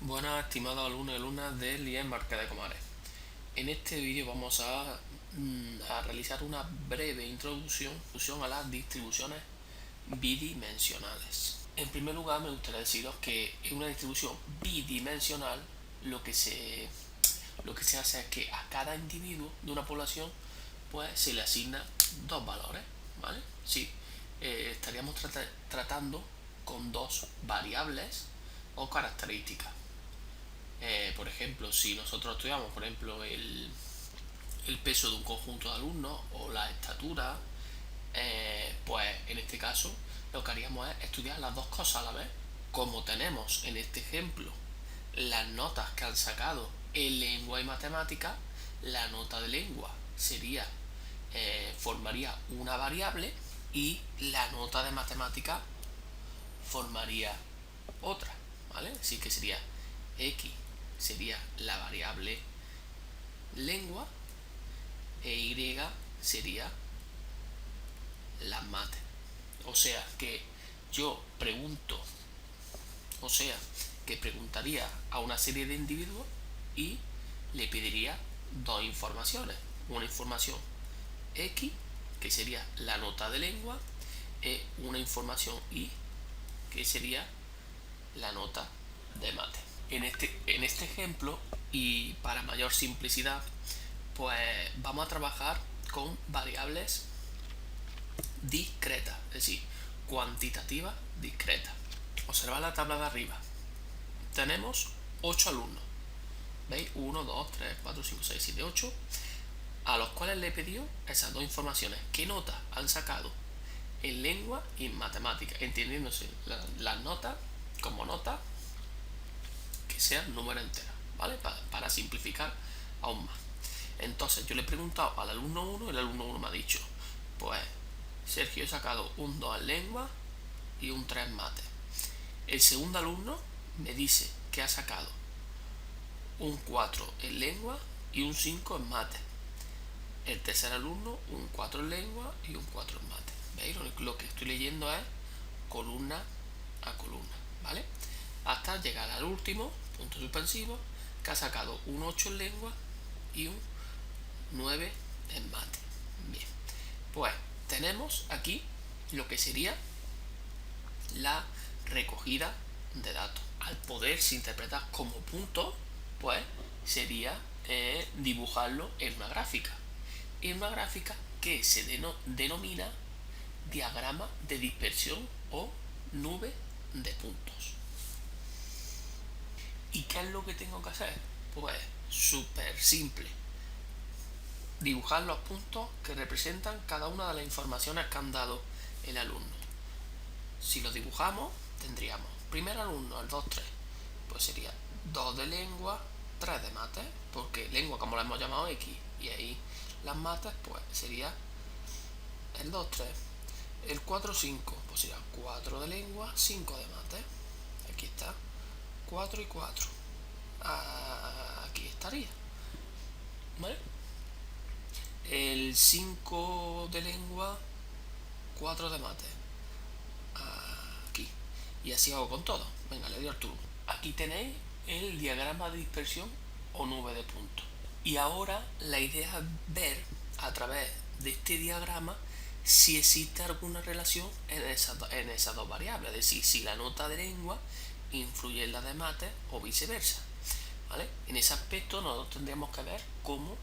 Buenas, estimados alumnos y alumnas del IES Marqués de Comares. En este vídeo vamos a realizar una breve introducción a las distribuciones bidimensionales. En primer lugar, me gustaría deciros que en una distribución bidimensional lo que se hace es que a cada individuo de una población pues se le asigna dos valores, ¿vale? Sí, estaríamos tratando con dos variables o características. Por ejemplo, si nosotros estudiamos, por ejemplo, el peso de un conjunto de alumnos o la estatura, pues en este caso lo que haríamos es estudiar las dos cosas a la vez. Como tenemos en este ejemplo las notas que han sacado en lengua y matemática, la nota de lengua formaría una variable y la nota de matemática formaría otra, ¿vale? Así que sería x sería la variable lengua e y sería las mates. O sea que yo preguntaría a una serie de individuos y le pediría dos informaciones. Una información X, que sería la nota de lengua, y una información Y, que sería la nota de mate. En este ejemplo, y para mayor simplicidad, pues vamos a trabajar con variables discretas, es decir, cuantitativas discretas. Observad la tabla de arriba. Tenemos 8 alumnos. ¿Veis? 1, 2, 3, 4, 5, 6, 7, 8. A los cuales le he pedido esas dos informaciones. ¿Qué notas han sacado en lengua y en matemática? Entendiéndose las notas como notas que sean números enteros, ¿vale? Para simplificar aún más. Entonces yo le he preguntado al alumno 1 y el alumno 1 me ha dicho, pues Sergio, he sacado un 2 en lengua y un 3 en mate. El segundo alumno me dice que ha sacado un 4 en lengua y un 5 en mate. El tercer alumno un 4 en lengua y un 4 en mate. ¿Veis? Lo que estoy leyendo es columna a columna, ¿vale? Hasta llegar al último, punto suspensivo, que ha sacado un 8 en lengua y un 9 en mate. Bien, pues tenemos aquí lo que sería la recogida de datos. Al poderse interpretar como punto, pues sería dibujarlo en una gráfica. En una gráfica que se denomina diagrama de dispersión o nube de puntos. ¿Y qué es lo que tengo que hacer? Pues súper simple. Dibujar los puntos que representan cada una de las informaciones que han dado el alumno. Si lo dibujamos, tendríamos primer alumno, el 2, 3, pues sería 2 de lengua, 3 de mates, porque lengua como la hemos llamado X, y ahí las mates pues sería el 2, 3. El 4, 5, pues sería 4 de lengua, 5 de mates. Aquí está, 4 y 4. Aquí estaría, ¿vale? El 5 de lengua, 4 de mates. Aquí. Y así hago con todo. Venga, le doy al turno. Aquí tenéis el diagrama de dispersión o nube de puntos. Y ahora la idea es ver a través de este diagrama si existe alguna relación en esas dos variables, es decir, si la nota de lengua influye en la de mate o viceversa, ¿vale? En ese aspecto nosotros tendríamos que ver cómo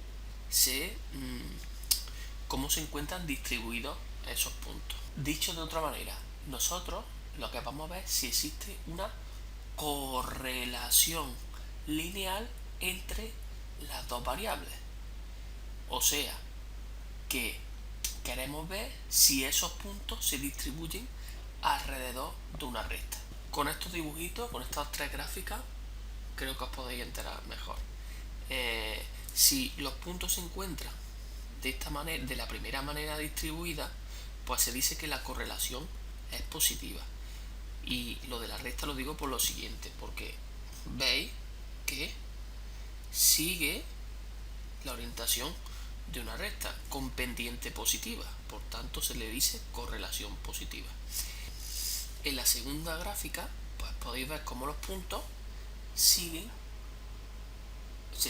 se encuentran distribuidos esos puntos. Dicho de otra manera, nosotros lo que vamos a ver es si existe una correlación lineal entre las dos variables. O sea, que queremos ver si esos puntos se distribuyen alrededor de una recta. Con estos dibujitos, con estas tres gráficas, creo que os podéis enterar mejor. Si los puntos se encuentran de esta manera, de la primera manera distribuida, pues se dice que la correlación es positiva. Y lo de la recta lo digo por lo siguiente, porque veis que sigue la orientación de una recta con pendiente positiva, por tanto se le dice correlación positiva. En la segunda gráfica pues podéis ver cómo los puntos se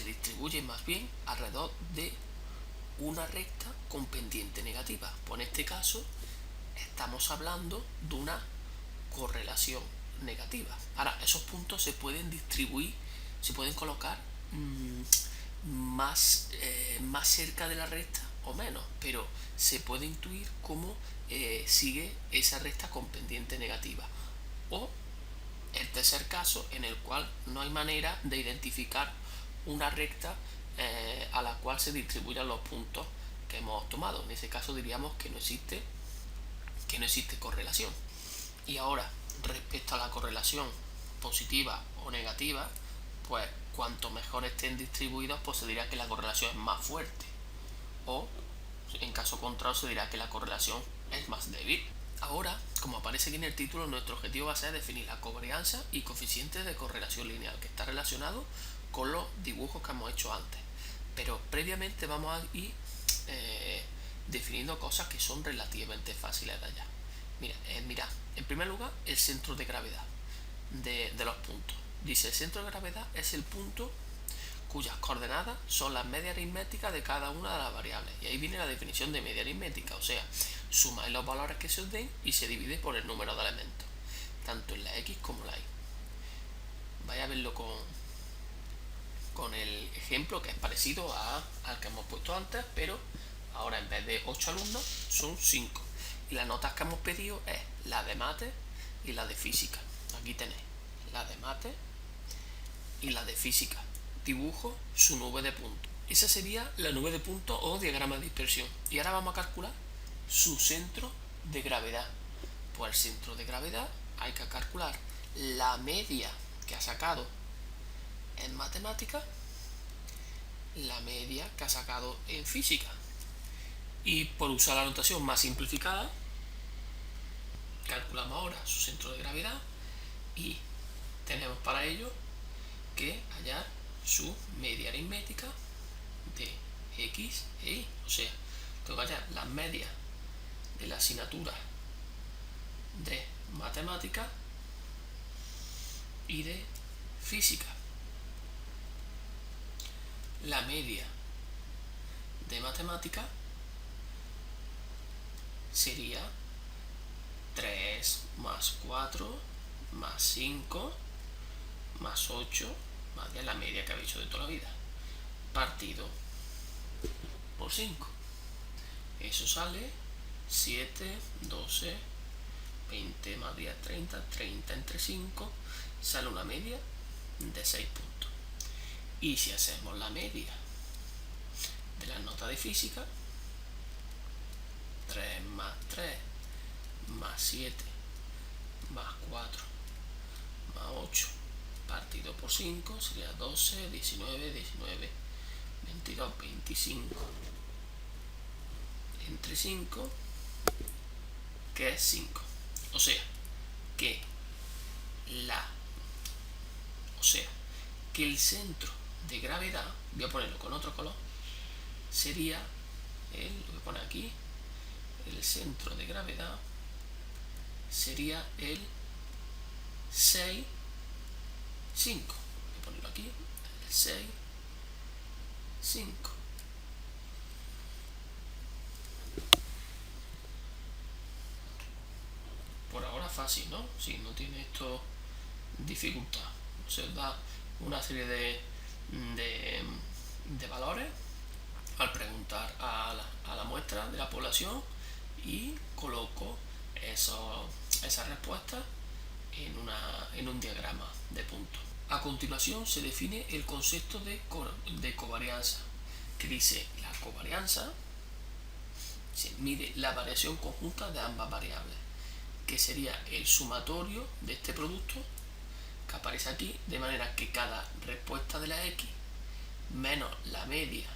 distribuyen más bien alrededor de una recta con pendiente negativa. Pues en este caso estamos hablando de una correlación negativa. Ahora, esos puntos se pueden distribuir, se pueden colocar más cerca de la recta o menos, pero se puede intuir cómo sigue esa recta con pendiente negativa. O el tercer caso, en el cual no hay manera de identificar una recta a la cual se distribuyan los puntos que hemos tomado. En ese caso diríamos que no existe correlación. Y ahora, respecto a la correlación positiva o negativa, pues cuanto mejor estén distribuidos, pues se dirá que la correlación es más fuerte, o en caso contrario se dirá que la correlación es más débil. Ahora, como aparece aquí en el título, nuestro objetivo va a ser definir la covarianza y coeficiente de correlación lineal, que está relacionado con los dibujos que hemos hecho antes. Pero previamente vamos a ir definiendo cosas que son relativamente fáciles de hallar. Mira, en primer lugar, el centro de gravedad de los puntos. Dice, el centro de gravedad es el punto cuyas coordenadas son las medias aritméticas de cada una de las variables. Y ahí viene la definición de media aritmética, o sea, sumáis los valores que se os den y se divide por el número de elementos, tanto en la X como en la Y. Vais a verlo con el ejemplo que es parecido al que hemos puesto antes, pero ahora en vez de 8 alumnos son 5. Y las notas que hemos pedido es la de mate y la de física. Aquí tenéis la de mate y la de física. Dibujo su nube de puntos. Esa sería la nube de puntos o diagrama de dispersión. Y ahora vamos a calcular su centro de gravedad. Pues el centro de gravedad hay que calcular la media que ha sacado en matemática, la media que ha sacado en física. Y por usar la notación más simplificada, calculamos ahora su centro de gravedad y tenemos para ello que hallar su media aritmética de X e Y. O sea, tengo que hallar las medias de la asignatura de matemática y de física. La media de matemática sería 3 más 4 más 5 más 8 más bien la media que habéis hecho de toda la vida, partido por 5. Eso sale 7, 12, 20 más 10, 30, 30 entre 5, sale una media de 6 puntos. Y si hacemos la media de las notas de física, 3 más 3 más 7 más 4 más 8 partido por 5 sería 12, 19, 19, 22, 25 entre 5, que es 5. O sea, que el centro de gravedad, voy a ponerlo con otro color, sería lo voy a poner aquí, el centro de gravedad sería el 6, 5. Voy a ponerlo aquí, el 6, 5. Por ahora fácil, ¿no? Si no tiene esto dificultad. Se os da una serie de valores al preguntar a la muestra de la población y coloco esas respuestas en un diagrama de puntos. A continuación se define el concepto de covarianza, que dice la covarianza se mide la variación conjunta de ambas variables, que sería el sumatorio de este producto que aparece aquí, de manera que cada respuesta de la X menos la media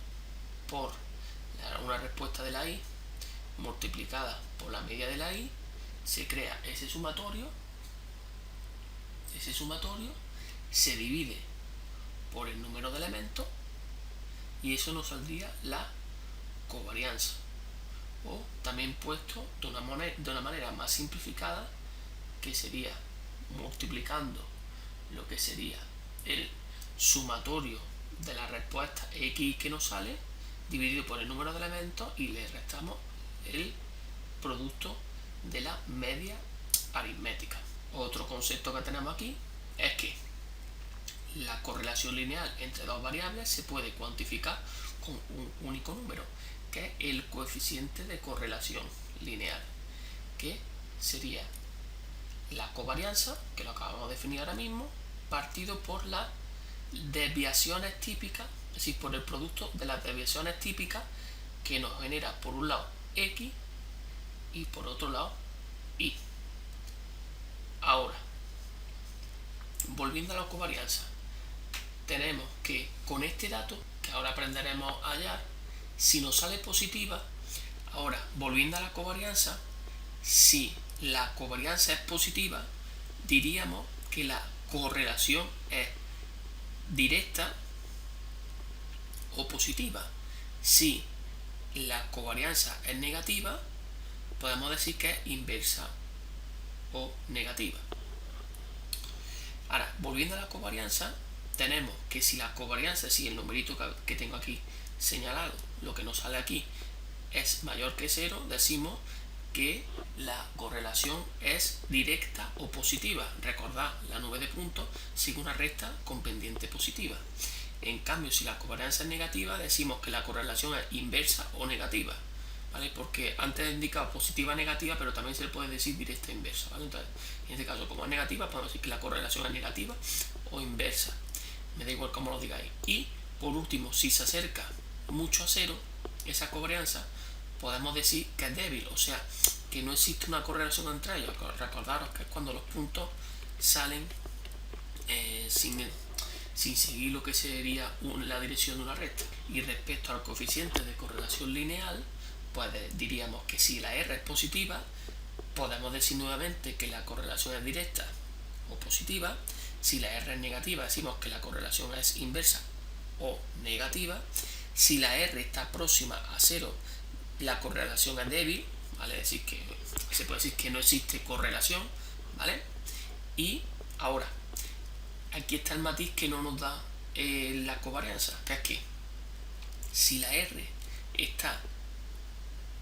por una respuesta de la Y multiplicada por la media de la Y, se crea ese sumatorio se divide por el número de elementos y eso nos saldría la covarianza, o también puesto de una manera más simplificada, que sería multiplicando lo que sería el sumatorio de la respuesta x que nos sale dividido por el número de elementos y le restamos el producto de la media aritmética. Otro concepto que tenemos aquí es que la correlación lineal entre dos variables se puede cuantificar con un único número, que es el coeficiente de correlación lineal, que sería la covarianza, que lo acabamos de definir ahora mismo, partido por las desviaciones típicas, es decir, por el producto de las desviaciones típicas que nos genera por un lado x y por otro lado y. Ahora, volviendo a la covarianza, tenemos que con este dato, que ahora aprenderemos a hallar, si nos sale positiva, ahora volviendo a la covarianza, si la covarianza es positiva, diríamos que la correlación es directa o positiva. Si la covarianza es negativa, podemos decir que es inversa o negativa. Ahora, volviendo a la covarianza, tenemos que si la covarianza, si el numerito que tengo aquí señalado, lo que nos sale aquí, es mayor que 0, decimos que la correlación es directa o positiva. Recordad, la nube de puntos sigue una recta con pendiente positiva. En cambio, si la covarianza es negativa, decimos que la correlación es inversa o negativa, ¿vale? Porque antes he indicado positiva, negativa, pero también se le puede decir directa e inversa, ¿vale? Entonces, en este caso, como es negativa, podemos decir que la correlación es negativa o inversa. Me da igual cómo lo digáis. Y, por último, si se acerca mucho a 0, esa covarianza, podemos decir que es débil, o sea, que no existe una correlación entre ellos. Recordaros que es cuando los puntos salen sin seguir lo que sería la dirección de una recta. Y respecto al coeficiente de correlación lineal, pues diríamos que si la R es positiva, podemos decir nuevamente que la correlación es directa o positiva. Si la R es negativa, decimos que la correlación es inversa o negativa. Si la R está próxima a 0, la correlación es débil, ¿vale? Es decir, que se puede decir que no existe correlación, ¿vale? Y ahora, aquí está el matiz que no nos da la covarianza, que es que si la R está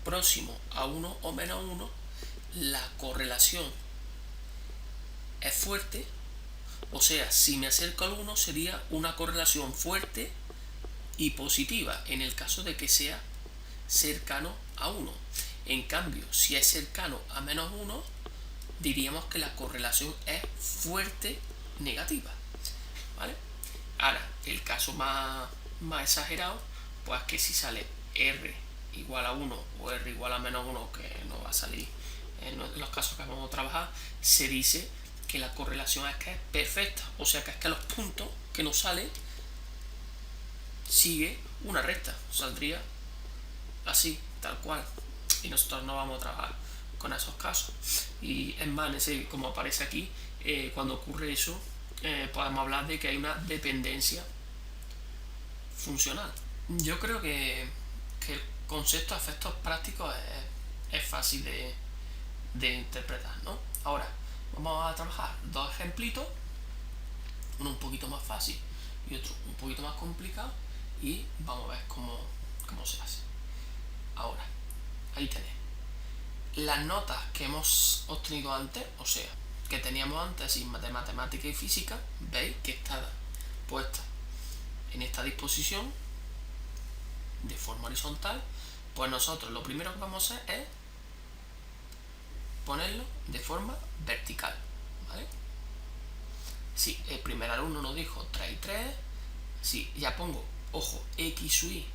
próximo a 1 o menos 1, la correlación es fuerte, o sea, si me acerco al 1 sería una correlación fuerte y positiva, en el caso de que sea cercano a 1. En cambio, si es cercano a menos 1, diríamos que la correlación es fuerte negativa, ¿vale? Ahora, el caso más exagerado, pues que si sale R igual a 1 o R igual a menos 1, que no va a salir en los casos que vamos a trabajar, se dice que la correlación es que es perfecta, o sea que es que los puntos que nos salen sigue una recta, saldría así, tal cual, y nosotros no vamos a trabajar con esos casos. Y es más, como aparece aquí, cuando ocurre eso, podemos hablar de que hay una dependencia funcional. Yo creo que el concepto de efectos prácticos es fácil de interpretar, ¿no? Ahora, vamos a trabajar dos ejemplitos, uno un poquito más fácil y otro un poquito más complicado, y vamos a ver cómo se hace. Ahora, ahí tenéis las notas que hemos obtenido antes, o sea, que teníamos antes de matemática y física. Veis que está puesta en esta disposición de forma horizontal. Pues nosotros lo primero que vamos a hacer es ponerlo de forma vertical, ¿vale? Si el primer alumno nos dijo 3 y 3, si ya pongo, ojo, x sub y,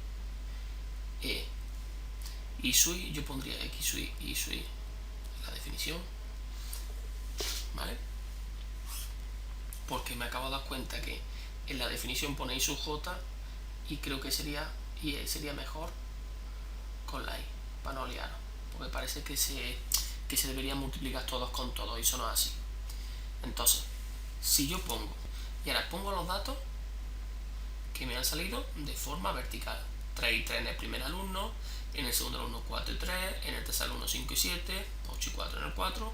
y sub y, yo pondría x sub y sub y, la definición, ¿vale? Porque me acabo de dar cuenta que en la definición pone i sub j, y creo que sería mejor con la i, para no liaros, porque parece que se deberían multiplicar todos con todos, y eso no es así. Entonces, si yo pongo, y ahora pongo los datos que me han salido de forma vertical: 3 y 3 en el primer alumno, en el segundo alumno 4 y 3, en el tercer alumno 5 y 7, 8 y 4 en el 4,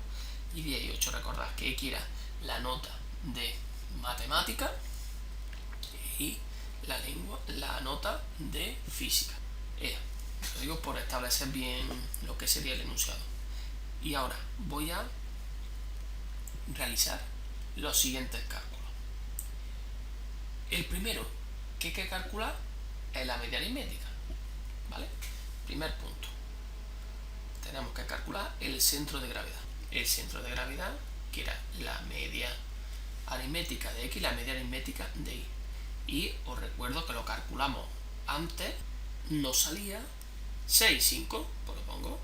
y 10 y 8. Recordad que X era la nota de matemática, y la nota de física. Lo digo por establecer bien lo que sería el enunciado. Y ahora voy a realizar los siguientes cálculos. El primero que hay que calcular es la media aritmética, ¿vale? Primer punto. Tenemos que calcular el centro de gravedad. El centro de gravedad, que era la media aritmética de X y la media aritmética de Y. Y os recuerdo que lo calculamos antes, nos salía 6, 5, pues lo pongo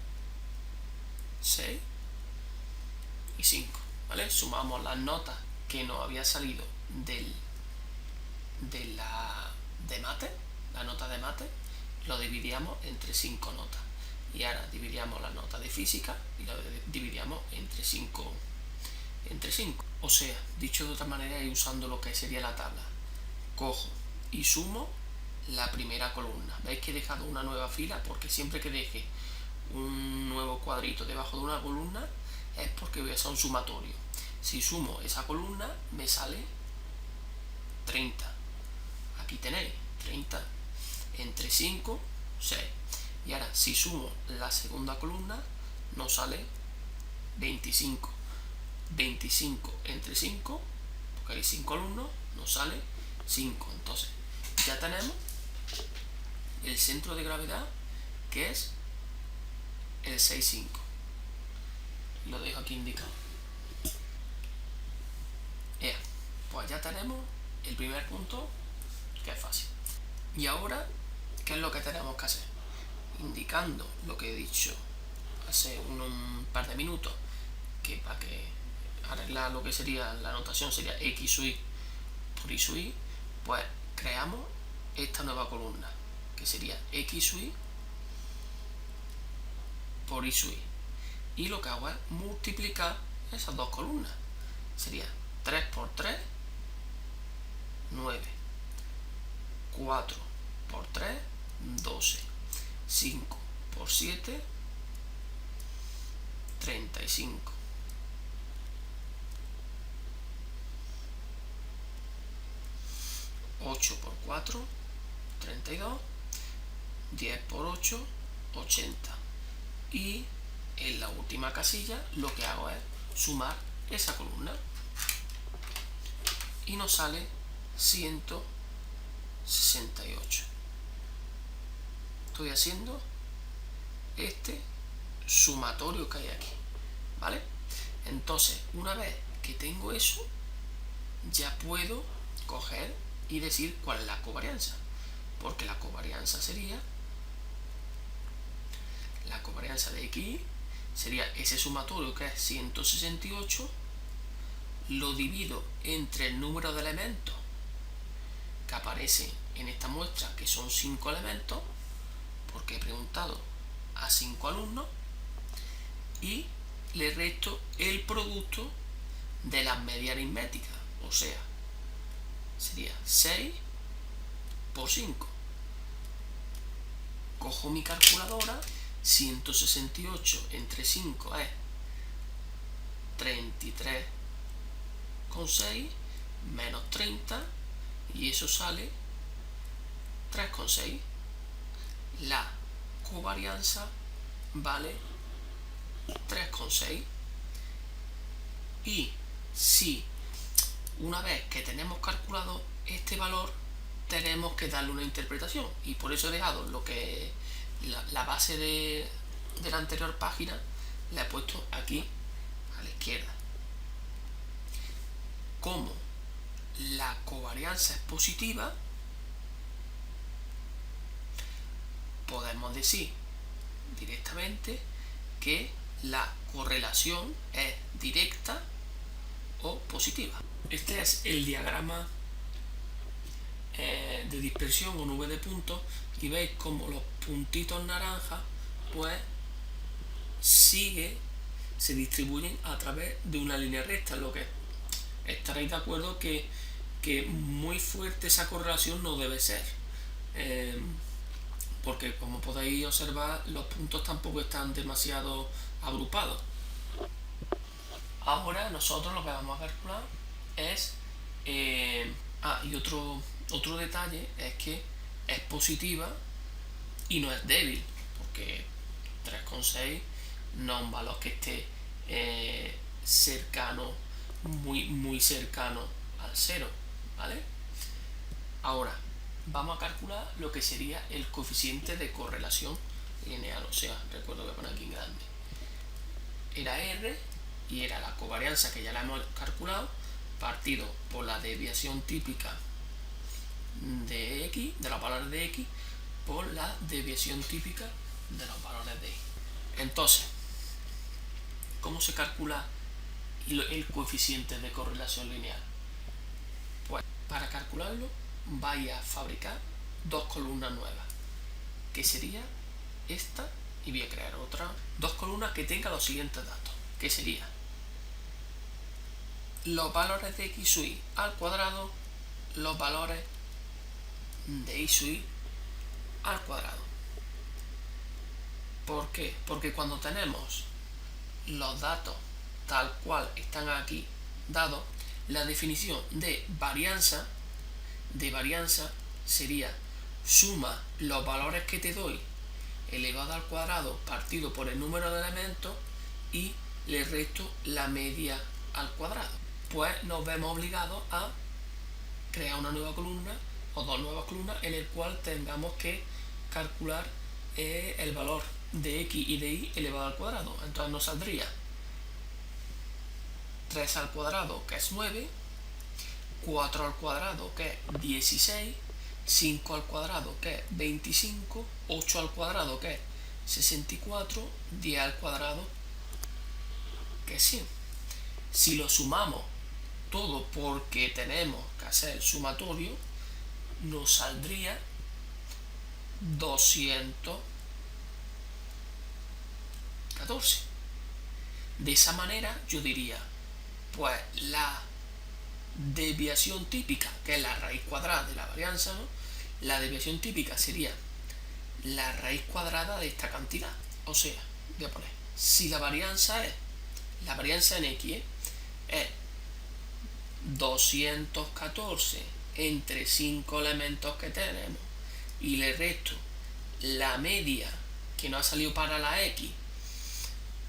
6 y 5, ¿vale? Sumamos las notas que nos había salido de mate, la nota de mate, lo dividíamos entre 5 notas. Y ahora dividíamos la nota de física y lo dividíamos entre 5. O sea, dicho de otra manera y usando lo que sería la tabla, cojo y sumo la primera columna. Veis que he dejado una nueva fila porque siempre que deje un nuevo cuadrito debajo de una columna es porque voy a hacer un sumatorio. Si sumo esa columna me sale 30. Aquí tenéis 30 entre 5, 6. Y ahora si sumo la segunda columna nos sale 25. 25 entre 5, porque hay 5 alumnos, nos sale 5. Entonces ya tenemos el centro de gravedad, que es el 6,5. Lo dejo aquí indicado. Pues ya tenemos el primer punto, que es fácil. Y ahora, ¿qué es lo que tenemos que hacer? Indicando lo que he dicho hace un par de minutos, que para que arreglar lo que sería la notación sería X sub Y por Y sub Y, pues creamos esta nueva columna, que sería X sub Y por Y sub Y. Y lo que hago es multiplicar esas dos columnas. Sería 3 por 3, 9. 4 por 3, 12. 5 por 7, 35. 8 por 4, 32. 10 por 8, 80. Y en la última casilla lo que hago es sumar esa columna. Y nos sale 168. Estoy haciendo este sumatorio que hay aquí, ¿vale? Entonces, una vez que tengo eso, ya puedo coger y decir cuál es la covarianza, porque la covarianza sería la covarianza de X sería ese sumatorio que es 168, lo divido entre el número de elementos que aparecen en esta muestra, que son 5 elementos, porque he preguntado a 5 alumnos, y le resto el producto de las medias aritméticas, o sea, sería 6 por 5. Cojo mi calculadora, 168 entre 5 es 33,6 menos 30, y eso sale 3,6. La covarianza vale 3,6. Y si una vez que tenemos calculado este valor, tenemos que darle una interpretación, y por eso he dejado lo que la base de la anterior página, la he puesto aquí a la izquierda. Como la covarianza es positiva, podemos decir directamente que la correlación es directa o positiva. Este es el diagrama de dispersión o nube de puntos, y veis como los puntitos naranjas pues se distribuyen a través de una línea recta, lo que estaréis de acuerdo que muy fuerte esa correlación no debe ser, porque como podéis observar los puntos tampoco están demasiado agrupados. Ahora nosotros lo que vamos a calcular es y Otro detalle es que es positiva y no es débil, porque 3,6 no es un valor que esté cercano, muy cercano al 0, ¿vale? Ahora, vamos a calcular lo que sería el coeficiente de correlación lineal, o sea, recuerdo que poner aquí en grande. Era R y era la covarianza que ya la hemos calculado, partido por la desviación típica de X, de los valores de X, por la desviación típica de los valores de Y. Entonces, ¿cómo se calcula el coeficiente de correlación lineal? Pues para calcularlo vais a fabricar dos columnas nuevas, que sería esta, y voy a crear otra, dos columnas que tengan los siguientes datos, que sería los valores de x sub y al cuadrado, los valores de y sub y al cuadrado. ¿Por qué? Porque cuando tenemos los datos tal cual están aquí dados, la definición de varianza sería suma los valores que te doy elevado al cuadrado partido por el número de elementos y le resto la media al cuadrado. Pues nos vemos obligados a crear una nueva columna o dos nuevas columnas en el cual tengamos que calcular el valor de x y de y elevado al cuadrado. Entonces nos saldría 3 al cuadrado, que es 9, 4 al cuadrado, que es 16, 5 al cuadrado, que es 25, 8 al cuadrado, que es 64, 10 al cuadrado, que es 100. Si lo sumamos todo porque tenemos que hacer el sumatorio, nos saldría 214. De esa manera yo diría, pues la desviación típica, que es la raíz cuadrada de la varianza, ¿no? La desviación típica sería la raíz cuadrada de esta cantidad. O sea, voy a poner, si la varianza en x es 214 entre 5 elementos que tenemos y le resto la media que nos ha salido para la x,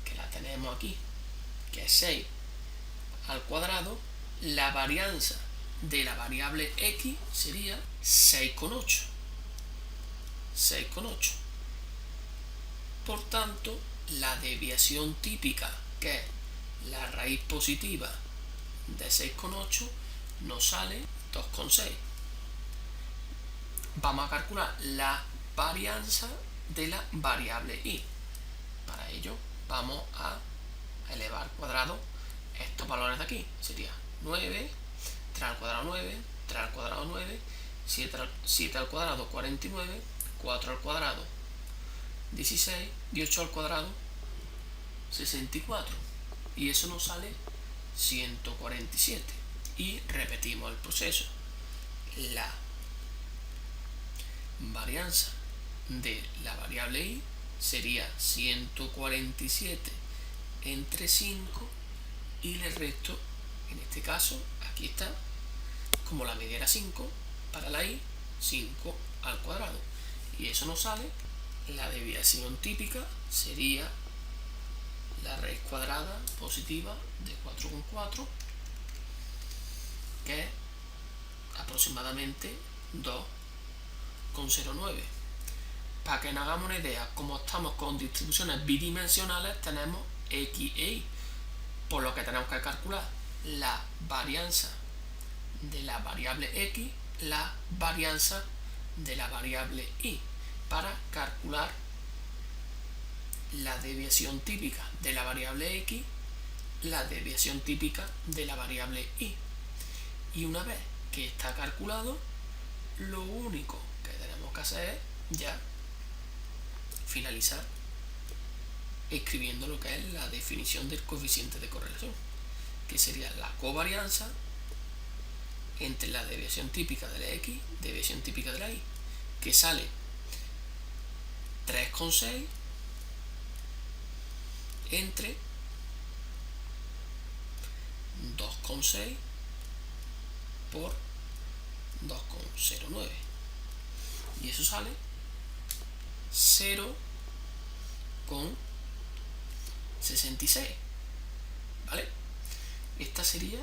que la tenemos aquí, que es 6 al cuadrado, la varianza de la variable x sería 6,8. Por tanto, la desviación típica, que es la raíz positiva de 6,8, nos sale 2,6. Vamos a calcular la varianza de la variable y. Para ello vamos a elevar al cuadrado estos valores de aquí. Sería 9, 3 al cuadrado 9, 3 al cuadrado 9, 7 al cuadrado 49, 4 al cuadrado 16, 18 al cuadrado 64. Y eso nos sale 147. Y repetimos el proceso. La varianza de la variable y sería 147 entre 5 y le resto, en este caso, aquí está, como la media era 5, para la y, 5 al cuadrado. Y eso nos sale, la desviación típica sería la raíz cuadrada positiva de 4,4, que es aproximadamente 2,09. Para que nos hagamos una idea, como estamos con distribuciones bidimensionales, tenemos x e y, por lo que tenemos que calcular la varianza de la variable x, la varianza de la variable y, para calcular la desviación típica de la variable x, la desviación típica de la variable y. Y una vez que está calculado, lo único que tenemos que hacer es ya finalizar escribiendo lo que es la definición del coeficiente de correlación, que sería la covarianza entre la desviación típica de la x, desviación típica de la y, que sale 3,6 entre 2,6 por 2,09. Y eso sale 0,66. ¿Vale? Esta sería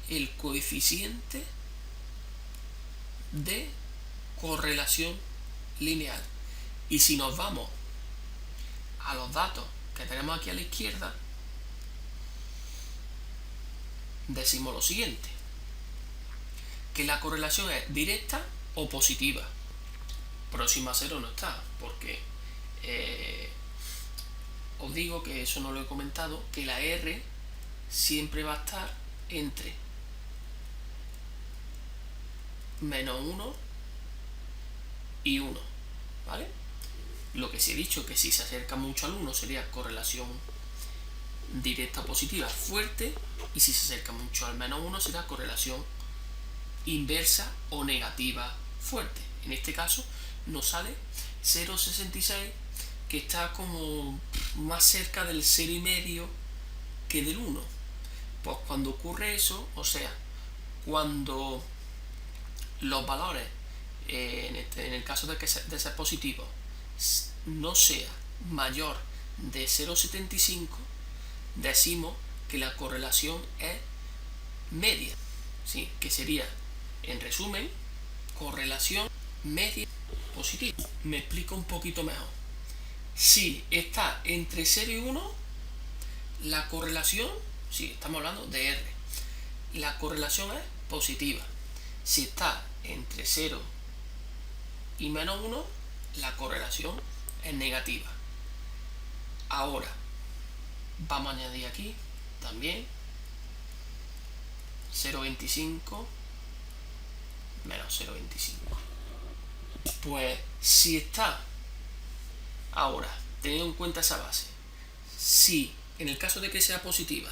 el coeficiente de correlación lineal. Y si nos vamos a los datos que tenemos aquí a la izquierda, decimos lo siguiente: que la correlación es directa o positiva. Próxima a 0 no está, porque os digo que eso no lo he comentado, que la R siempre va a estar entre -1 y 1, ¿vale? Lo que sí he dicho, que si se acerca mucho al 1 sería correlación directa positiva fuerte, y si se acerca mucho al -1 será correlación inversa o negativa fuerte. En este caso nos sale 0,66, que está como más cerca del 0,5 que del 1. Pues cuando ocurre eso, o sea, cuando los valores, en el caso de ser positivo, no sea mayor de 0,75, decimos que la correlación es media, ¿sí? Que sería, en resumen, correlación media positiva. Me explico un poquito mejor. Si está entre 0 y 1, la correlación, si estamos hablando de R, la correlación es positiva. Si está entre 0 y -1, la correlación es negativa. Ahora vamos a añadir aquí también 0,25 menos 0,25. Pues si está, ahora teniendo en cuenta esa base, si en el caso de que sea positiva,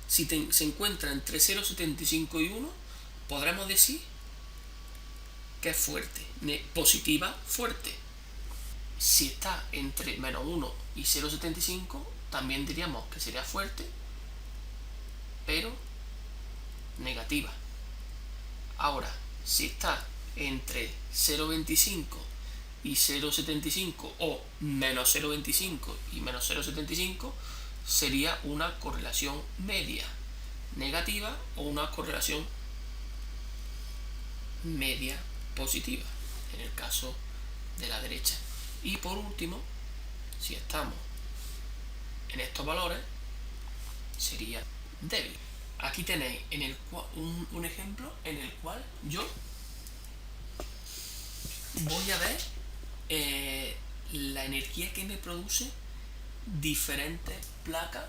si se encuentra entre 0,75 y 1, podremos decir que es fuerte, positiva fuerte. Si está entre -1 y 0,75, también diríamos que sería fuerte, pero negativa. Ahora, si está entre 0,25 y 0,75, o menos 0,25 y menos 0,75, sería una correlación media negativa o una correlación media positiva, en el caso de la derecha. Y por último, si estamos en estos valores, sería débil. Aquí tenéis un ejemplo en el cual yo voy a ver la energía que me produce diferentes placas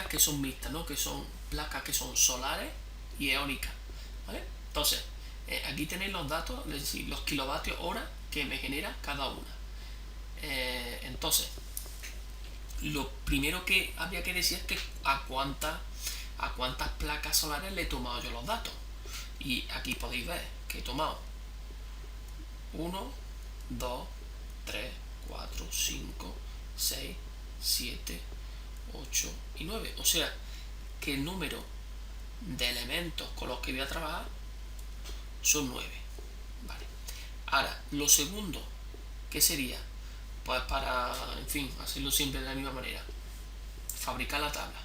que son mixtas, ¿no? Que son placas que son solares y eólicas, ¿vale? Entonces, aquí tenéis los datos, es decir, los kilovatios hora que me genera cada una. Entonces, lo primero que habría que decir es que a cuántas placas solares le he tomado yo los datos. Y aquí podéis ver que he tomado 1, 2, 3, 4, 5, 6, 7, 8 y 9. O sea, que el número de elementos con los que voy a trabajar son 9. Vale. Ahora, lo segundo, ¿qué sería? Pues para, en fin, hacerlo siempre de la misma manera, fabricar la tabla.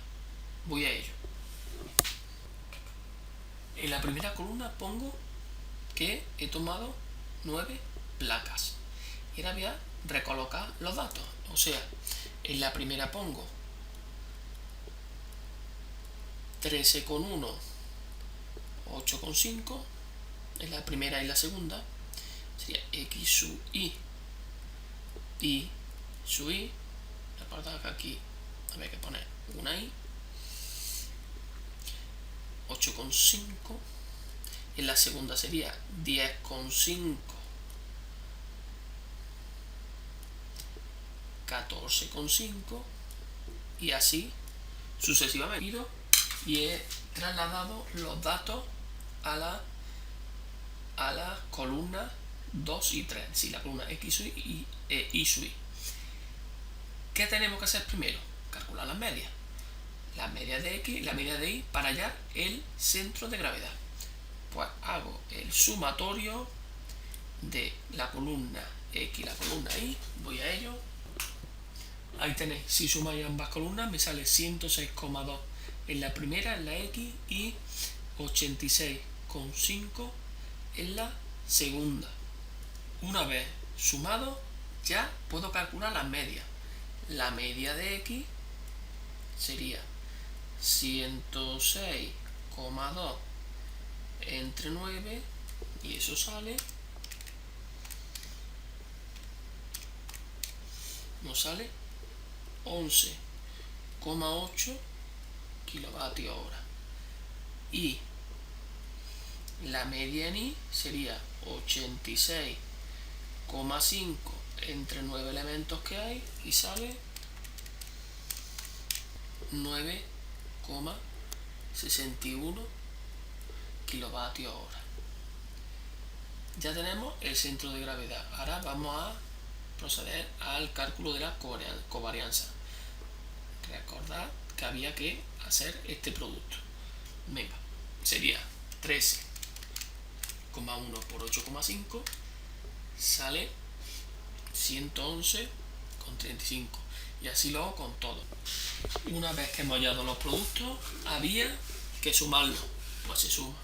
Voy a ello. En la primera columna pongo que he tomado 9 placas. Y ahora voy a recolocar los datos. O sea, en la primera pongo 13,1, 8,5. En la primera y la segunda sería x sub y sub i. Recuerda que aquí había que poner una i. 8,5. En la segunda sería 10,5, 14,5, y así sucesivamente. Y he trasladado los datos a la columna 2 y 3, si la columna x sub i y y sub i. ¿Qué tenemos que hacer primero? Calcular las medias. la media de X y la media de Y para hallar el centro de gravedad. Pues hago el sumatorio de la columna X y la columna Y, voy a ello. Ahí tenéis, si sumáis ambas columnas me sale 106,2 en la primera, en la X, y 86,5 en la segunda. Una vez sumado ya puedo calcular las medias. La media de X sería 106,2 entre 9 y eso nos sale 11,8 kilovatios hora. Y la media en Y sería 86,5 entre 9 elementos que hay y sale 9,61 kilovatios hora. Ya tenemos el centro de gravedad. Ahora vamos a proceder al cálculo de la covarianza. Recordad que había que hacer este producto. Venga, sería 13,1 por 8,5 sale 111,35 y así lo hago con todo. Una vez que hemos hallado los productos había que sumarlos, pues se suma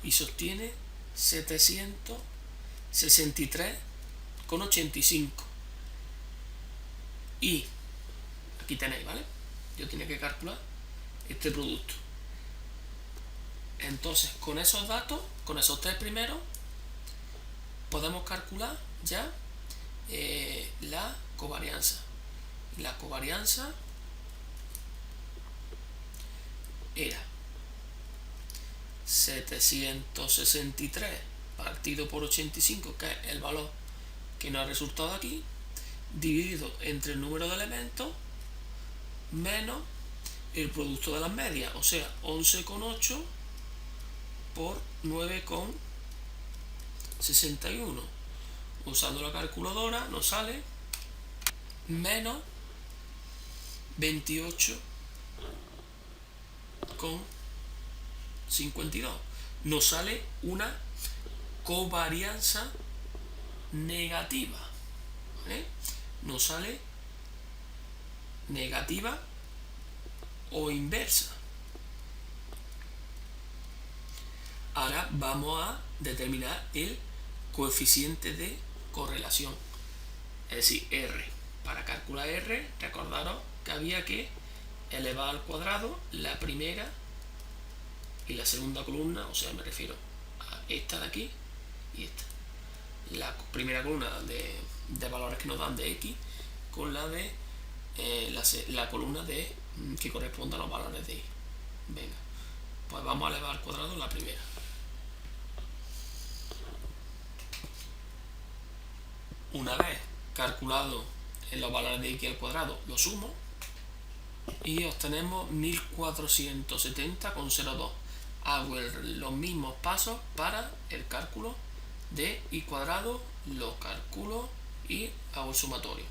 y se obtiene 763,85 y aquí tenéis, ¿vale? Yo tenía que calcular este producto. Entonces con esos datos, con esos tres primeros, podemos calcular ya la covarianza. La covarianza era 763 partido por 85, que es el valor que nos ha resultado aquí, dividido entre el número de elementos menos el producto de las medias, o sea, 11,8 por 9,61. Usando la calculadora nos sale menos 28,52. Nos sale una covarianza negativa, ¿vale? Nos sale negativa o inversa. Ahora vamos a determinar el coeficiente de correlación, es decir, R. Para calcular R, recordaros que había que elevar al cuadrado la primera y la segunda columna, o sea, me refiero a esta de aquí y esta. La primera columna de valores que nos dan de X con la de la columna de que corresponde a los valores de Y. Venga, pues vamos a elevar al cuadrado la primera. Una vez calculado en los valores de X al cuadrado, lo sumo y obtenemos 1470,02. Hago los mismos pasos para el cálculo de Y cuadrado, lo calculo y hago el sumatorio.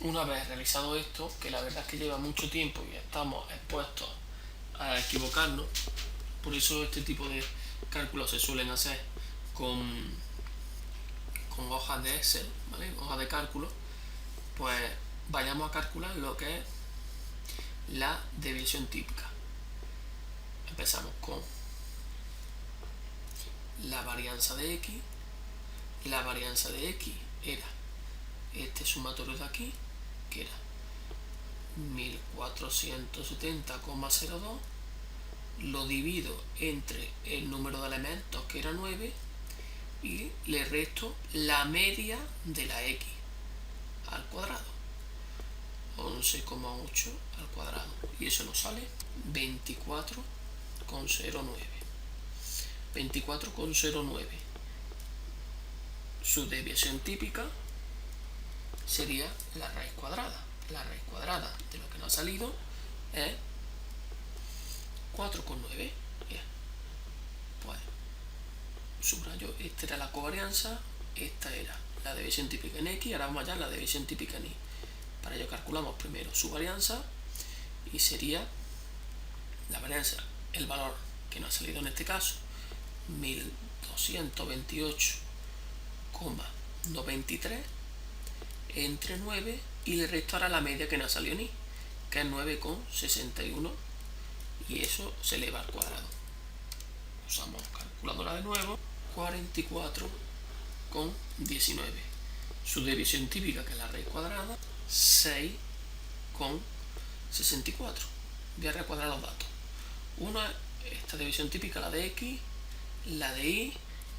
Una vez realizado esto, que la verdad es que lleva mucho tiempo y estamos expuestos a equivocarnos, por eso este tipo de cálculos se suelen hacer con hojas de Excel, ¿vale? Hojas de cálculo, pues vayamos a calcular lo que es la desviación típica. Empezamos con la varianza de X. La varianza de X era este sumatorio de aquí, que era 1470,02, lo divido entre el número de elementos, que era 9, y le resto la media de la X al cuadrado, 11,8 al cuadrado, y eso nos sale 24,09. 24,09. Su desviación típica sería la raíz cuadrada. La raíz cuadrada de lo que nos ha salido es 4,9. Pues subrayo, esta era la covarianza, esta era la desviación típica en X, ahora vamos allá a la desviación típica en Y. Para ello calculamos primero su varianza y sería la varianza, el valor que nos ha salido en este caso, 1228,93 entre 9 y le resto ahora la media que nos ha salido en i, que es 9,61, y eso se eleva al cuadrado. Usamos calculadora de nuevo, 44,19. Su división típica, que es la raíz cuadrada, 6,64. Voy a recuadrar los datos. Una, esta división típica, la de x, la de y,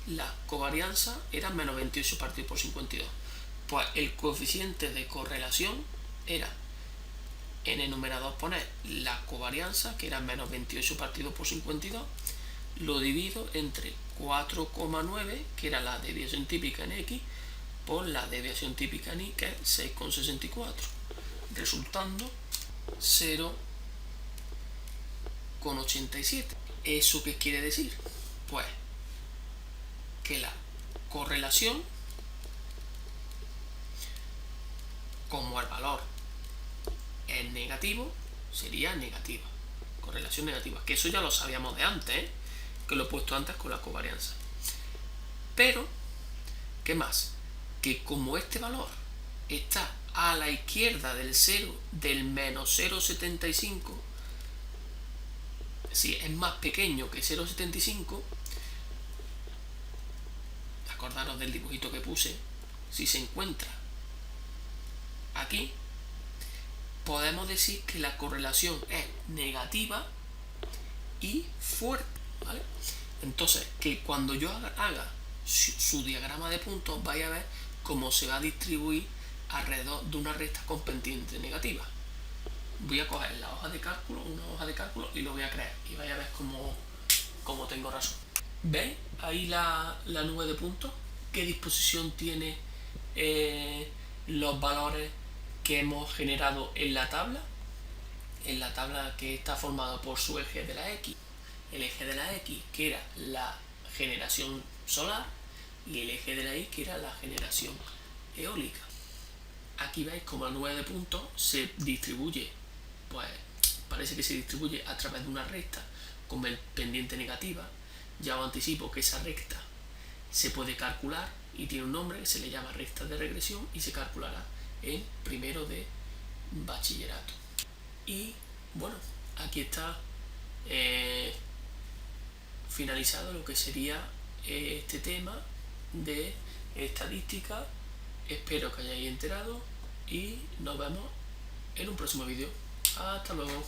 la covarianza era menos 28 partido por 52. Pues el coeficiente de correlación era, en el numerador poner la covarianza, que era menos 28 partido por 52, lo divido entre 4,9, que era la desviación típica en x, por la desviación típica en y, que es 6,64, resultando 0,87. ¿Eso qué quiere decir? Pues que la correlación, como el valor es negativo, sería negativa. Correlación negativa, que eso ya lo sabíamos de antes, que lo he puesto antes con la covarianza. Pero, ¿qué más? Que como este valor está a la izquierda del menos 0,75, si es más pequeño que 0,75, acordaros del dibujito que puse, si se encuentra aquí, podemos decir que la correlación es negativa y fuerte, ¿vale? Entonces, que cuando yo haga su diagrama de puntos, vais a ver cómo se va a distribuir alrededor de una recta con pendiente negativa. Voy a coger la hoja de cálculo, una hoja de cálculo, y lo voy a crear, y vais a ver cómo tengo razón. ¿Veis ahí la nube de puntos? ¿Qué disposición tiene los valores que hemos generado en la tabla? En la tabla, que está formada por su eje de la X, el eje de la X, que era la generación solar, y el eje de la Y, que era la generación eólica. Aquí veis como la nube de puntos se distribuye, pues parece que se distribuye a través de una recta con pendiente negativa. Ya os anticipo que esa recta se puede calcular y tiene un nombre que se le llama recta de regresión, y se calculará en primero de bachillerato. Y bueno, aquí está finalizado lo que sería este tema de estadística. Espero que hayáis enterado y nos vemos en un próximo vídeo. Hasta luego.